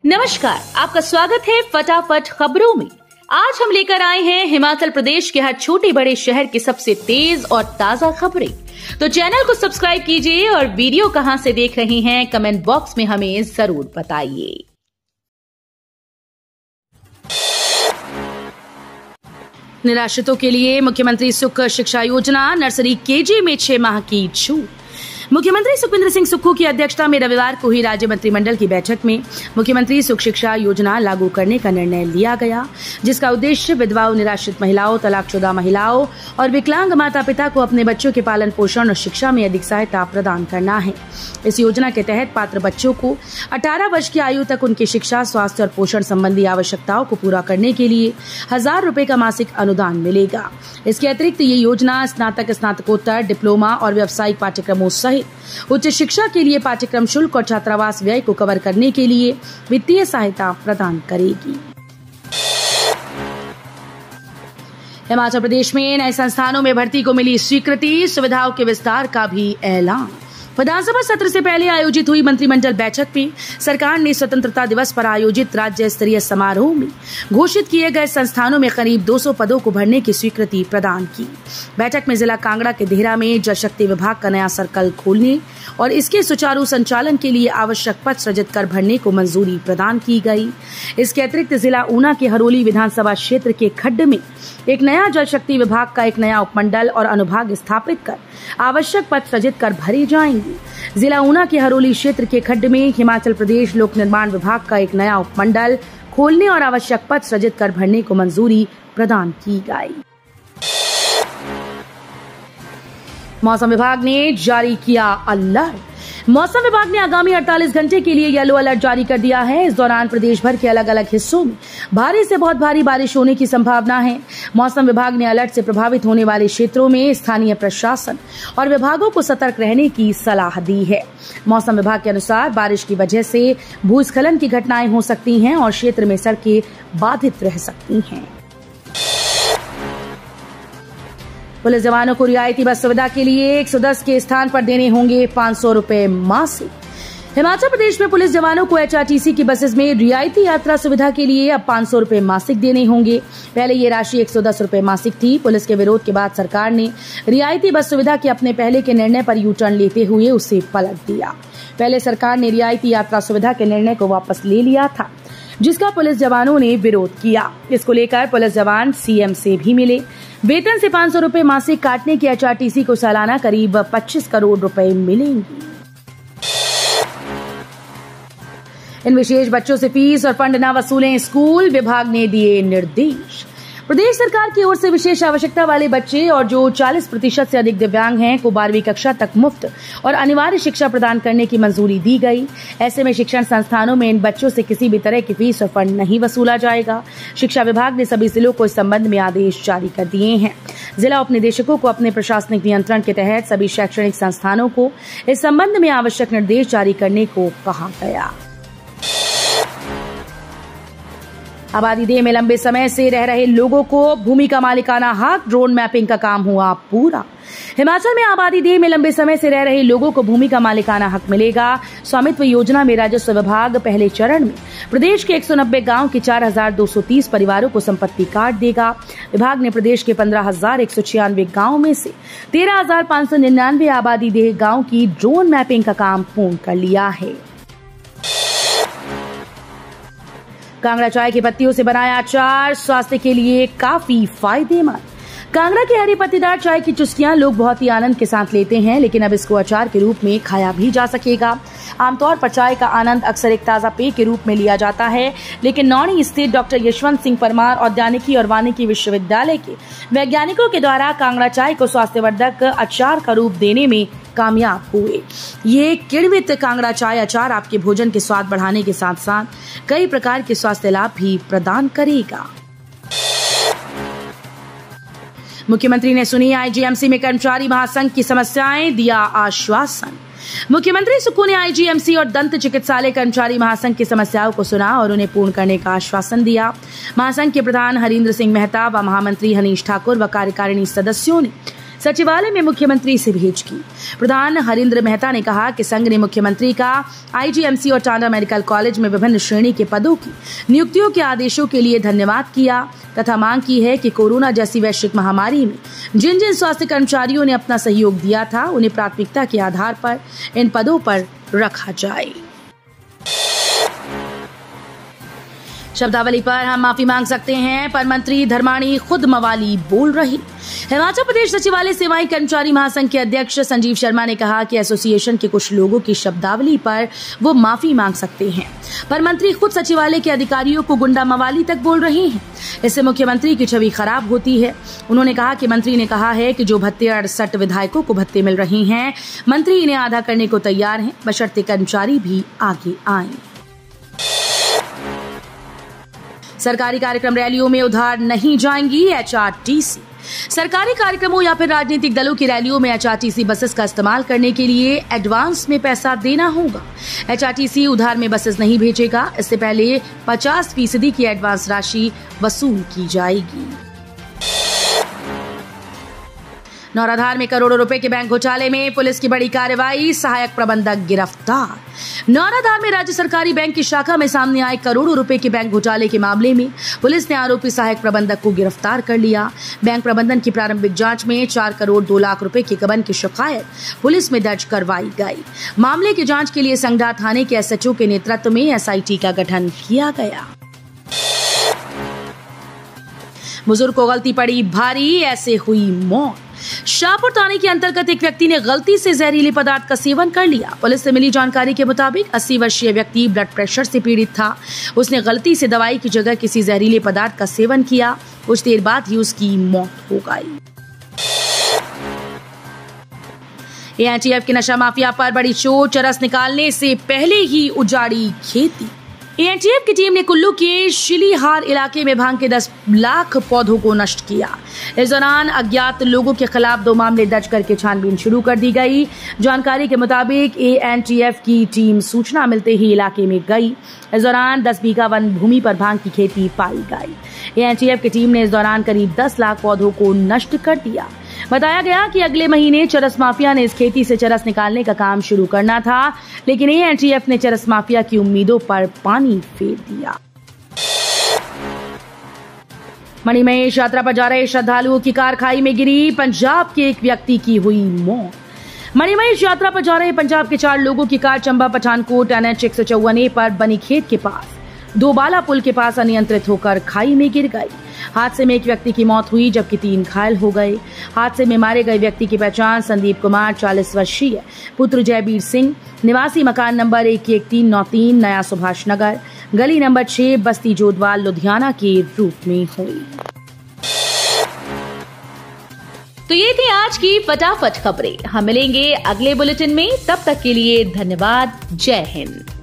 नमस्कार, आपका स्वागत है फटाफट खबरों में। आज हम लेकर आए हैं हिमाचल प्रदेश के हर छोटे बड़े शहर की सबसे तेज और ताजा खबरें। तो चैनल को सब्सक्राइब कीजिए और वीडियो कहां से देख रहे हैं कमेंट बॉक्स में हमें जरूर बताइए। निराश्रितों के लिए मुख्यमंत्री सुख शिक्षा योजना, नर्सरी केजी में 6 माह की छूट। मुख्यमंत्री सुखविंदर सिंह सुक्खू की अध्यक्षता में रविवार को हुई राज्य मंत्रिमंडल की बैठक में मुख्यमंत्री सुख शिक्षा योजना लागू करने का निर्णय लिया गया, जिसका उद्देश्य विधवाओं, निराश्रित महिलाओं, तलाकशुदा महिलाओं और विकलांग माता पिता को अपने बच्चों के पालन पोषण और शिक्षा में अधिक सहायता प्रदान करना है। इस योजना के तहत पात्र बच्चों को 18 वर्ष की आयु तक उनकी शिक्षा, स्वास्थ्य और पोषण संबंधी आवश्यकताओं को पूरा करने के लिए 1000 रुपए का मासिक अनुदान मिलेगा। इसके अतिरिक्त ये योजना स्नातक, स्नातकोत्तर, डिप्लोमा और व्यावसायिक पाठ्यक्रमों सहित उच्च शिक्षा के लिए पाठ्यक्रम शुल्क और छात्रावास व्यय को कवर करने के लिए वित्तीय सहायता प्रदान करेगी। हिमाचल प्रदेश में नए संस्थानों में भर्ती को मिली स्वीकृति, सुविधाओं के विस्तार का भी ऐलान। विधानसभा सत्र से पहले आयोजित हुई मंत्रिमंडल बैठक में सरकार ने स्वतंत्रता दिवस पर आयोजित राज्य स्तरीय समारोह में घोषित किए गए संस्थानों में करीब 200 पदों को भरने की स्वीकृति प्रदान की। बैठक में जिला कांगड़ा के देहरा में जल शक्ति विभाग का नया सर्कल खोलने और इसके सुचारू संचालन के लिए आवश्यक पद सृजित कर भरने को मंजूरी प्रदान की गई। इसके अतिरिक्त जिला ऊना के हरोली विधानसभा क्षेत्र के खड्ड में एक नया जल शक्ति विभाग का एक नया उपमंडल और अनुभाग स्थापित कर आवश्यक पद सृजित कर भरे जाएंगे। जिला ऊना के हरोली क्षेत्र के खड्ड में हिमाचल प्रदेश लोक निर्माण विभाग का एक नया उपमंडल खोलने और आवश्यक पद सृजित कर भरने को मंजूरी प्रदान की गई। मौसम विभाग ने जारी किया अलर्ट। मौसम विभाग ने आगामी 48 घंटे के लिए येलो अलर्ट जारी कर दिया है। इस दौरान प्रदेश भर के अलग अलग हिस्सों में भारी से बहुत भारी बारिश होने की संभावना है। मौसम विभाग ने अलर्ट से प्रभावित होने वाले क्षेत्रों में स्थानीय प्रशासन और विभागों को सतर्क रहने की सलाह दी है। मौसम विभाग के अनुसार बारिश की वजह से भूस्खलन की घटनाएं हो सकती हैं और क्षेत्र में सड़कें बाधित रह सकती हैं। पुलिस जवानों को रियायती बस सुविधा के लिए 110 के स्थान पर देने होंगे 500 रुपए मासिक। हिमाचल प्रदेश में पुलिस जवानों को एचआरटीसी की बसेस में रियायती यात्रा सुविधा के लिए अब 500 रुपए मासिक देने होंगे। पहले ये राशि 110 रुपए मासिक थी। पुलिस के विरोध के बाद सरकार ने रियायती बस सुविधा के अपने पहले के निर्णय पर यू टर्न लेते हुए उसे पलट दिया। पहले सरकार ने रियायती यात्रा सुविधा के निर्णय को वापस ले लिया था, जिसका पुलिस जवानों ने विरोध किया। इसको लेकर पुलिस जवान सीएम से भी मिले। वेतन से 500 रुपए मासिक काटने की एचआरटीसी को सालाना करीब 25 करोड़ रुपए मिलेंगी। इन विशेष बच्चों से फीस और फंड न वसूलें, स्कूल विभाग ने दिए निर्देश। प्रदेश सरकार की ओर से विशेष आवश्यकता वाले बच्चे और जो 40% से अधिक दिव्यांग हैं को 12वीं कक्षा तक मुफ्त और अनिवार्य शिक्षा प्रदान करने की मंजूरी दी गई। ऐसे में शिक्षण संस्थानों में इन बच्चों से किसी भी तरह की फीस और फंड नहीं वसूला जाएगा। शिक्षा विभाग ने सभी जिलों को इस संबंध में आदेश जारी कर दिए हैं। जिला उप निदेशकों को अपने प्रशासनिक नियंत्रण के तहत सभी शैक्षणिक संस्थानों को इस संबंध में आवश्यक निर्देश जारी करने को कहा गया। आबादी देह में लंबे समय से रह रहे लोगों को भूमि का मालिकाना हक, ड्रोन मैपिंग का काम हुआ पूरा। हिमाचल में आबादी देह में लंबे समय से रह रहे लोगों को भूमि का मालिकाना हक मिलेगा। स्वामित्व योजना में राजस्व विभाग पहले चरण में प्रदेश के 190 गांव के 4230 परिवारों को संपत्ति कार्ड देगा। विभाग ने प्रदेश के 15196 गांव में से 13599 आबादी देह गांव की ड्रोन मैपिंग का काम पूर्ण कर लिया है। कांगड़ा चाय की पत्तियों से बनाया अचार स्वास्थ्य के लिए काफी फायदेमंद। कांगड़ा की हरी पत्तीदार चाय की चुस्कियां लोग बहुत ही आनंद के साथ लेते हैं, लेकिन अब इसको अचार के रूप में खाया भी जा सकेगा। आमतौर पर चाय का आनंद अक्सर एक ताजा पेय के रूप में लिया जाता है, लेकिन नौणी स्थित डॉक्टर यशवंत सिंह परमार औद्यानिकी और वानिकी विश्वविद्यालय के वैज्ञानिकों के द्वारा कांगड़ा चाय को स्वास्थ्यवर्धक अचार का रूप देने में कामयाब हुए। ये किण्वित कांगड़ा चाय अचार आपके भोजन के स्वाद बढ़ाने के साथ साथ कई प्रकार के स्वास्थ्य लाभ भी प्रदान करेगा। मुख्यमंत्री ने सुनी आईजीएमसी में कर्मचारी महासंघ की समस्याएं, दिया आश्वासन। मुख्यमंत्री सुक्खू ने आईजीएमसी और दंत चिकित्सालय कर्मचारी महासंघ की समस्याओं को सुना और उन्हें पूर्ण करने का आश्वासन दिया। महासंघ के प्रधान हरींद्र सिंह मेहता व महामंत्री हनीश ठाकुर व कार्यकारिणी सदस्यों ने सचिवालय में मुख्यमंत्री से भेंट की। प्रधान हरिंद्र मेहता ने कहा कि संघ ने मुख्यमंत्री का आईजीएमसी और टांडा मेडिकल कॉलेज में विभिन्न श्रेणी के पदों की नियुक्तियों के आदेशों के लिए धन्यवाद किया तथा मांग की है कि कोरोना जैसी वैश्विक महामारी में जिन जिन स्वास्थ्य कर्मचारियों ने अपना सहयोग दिया था उन्हें प्राथमिकता के आधार पर इन पदों पर रखा जाए। शब्दावली पर हम माफी मांग सकते हैं, पर मंत्री धर्माणी खुद मवाली बोल रही। हिमाचल प्रदेश सचिवालय सेवाई कर्मचारी महासंघ के अध्यक्ष संजीव शर्मा ने कहा कि एसोसिएशन के कुछ लोगों की शब्दावली पर वो माफी मांग सकते हैं, पर मंत्री खुद सचिवालय के अधिकारियों को गुंडा मवाली तक बोल रहे हैं। इससे मुख्यमंत्री की छवि खराब होती है। उन्होंने कहा कि मंत्री ने कहा है कि जो भत्ते 68 विधायकों को भत्ते मिल रहे हैं, मंत्री इन्हें आधा करने को तैयार हैं, बशर्ते कर्मचारी भी आगे आए। सरकारी कार्यक्रम रैलियों में उधार नहीं जाएंगी एचआरटीसी। सरकारी कार्यक्रमों या फिर राजनीतिक दलों की रैलियों में एचआरटीसी बसेस का इस्तेमाल करने के लिए एडवांस में पैसा देना होगा। एचआरटीसी उधार में बसेस नहीं भेजेगा। इससे पहले 50% की एडवांस राशि वसूल की जाएगी। नौराधार में करोड़ों रुपए के बैंक घोटाले में पुलिस की बड़ी कार्रवाई, सहायक प्रबंधक गिरफ्तार। नौराधार में राज्य सरकारी बैंक की शाखा में सामने आए करोड़ों रुपए के बैंक घोटाले के मामले में पुलिस ने आरोपी सहायक प्रबंधक को गिरफ्तार कर लिया। बैंक प्रबंधन की प्रारंभिक जांच में 4 करोड़ 2 लाख रुपए के गबन की शिकायत पुलिस में दर्ज करवाई गई। मामले की जांच के लिए संगडा थाने के एसएचओ के नेतृत्व में एसआईटी का गठन किया गया। बुजुर्ग को गलती पड़ी भारी, ऐसे हुई मौत। शाहपुर थाने के अंतर्गत एक व्यक्ति ने गलती से जहरीले पदार्थ का सेवन कर लिया। पुलिस से मिली जानकारी के मुताबिक 80 वर्षीय व्यक्ति ब्लड प्रेशर से पीड़ित था। उसने गलती से दवाई की जगह किसी जहरीले पदार्थ का सेवन किया। कुछ देर बाद ही उसकी मौत हो गई। एएनटीएफ की नशा माफिया पर बड़ी चोट, चरस निकालने से पहले ही उजाड़ी खेती। एएनटीएफ की टीम ने कुल्लू के शिलीहार इलाके में भांग के 10 लाख पौधों को नष्ट किया। इस दौरान अज्ञात लोगों के खिलाफ 2 मामले दर्ज करके छानबीन शुरू कर दी गई। जानकारी के मुताबिक एएनटीएफ की टीम सूचना मिलते ही इलाके में गई। इस दौरान 10 बीघा वन भूमि पर भांग की खेती पाई गई। एएनटीएफ की टीम ने इस दौरान करीब 10 लाख पौधों को नष्ट कर दिया। बताया गया कि अगले महीने चरस माफिया ने इस खेती से चरस निकालने का काम शुरू करना था, लेकिन एएनटीएफ ने चरस माफिया की उम्मीदों पर पानी फेर दिया। मणिमहेश यात्रा पर जा रहे श्रद्धालुओं की कार खाई में गिरी, पंजाब के एक व्यक्ति की हुई मौत। मणिमहेश यात्रा पर जा रहे पंजाब के 4 लोगों की car Chamba Pathankot NH 154A पर बनी खेत के पास दोबाला पुल के पास अनियंत्रित होकर खाई में गिर गई। हादसे में एक व्यक्ति की मौत हुई जबकि 3 घायल हो गए। हादसे में मारे गए व्यक्ति की पहचान संदीप कुमार 40 वर्षीय पुत्र जयबीर सिंह निवासी मकान नंबर 11393 नया सुभाष नगर गली नंबर 6 बस्ती जोधवाल लुधियाना के रूप में हुई। तो ये थी आज की फटाफट खबरें। हम मिलेंगे अगले बुलेटिन में, तब तक के लिए धन्यवाद। जय हिंद।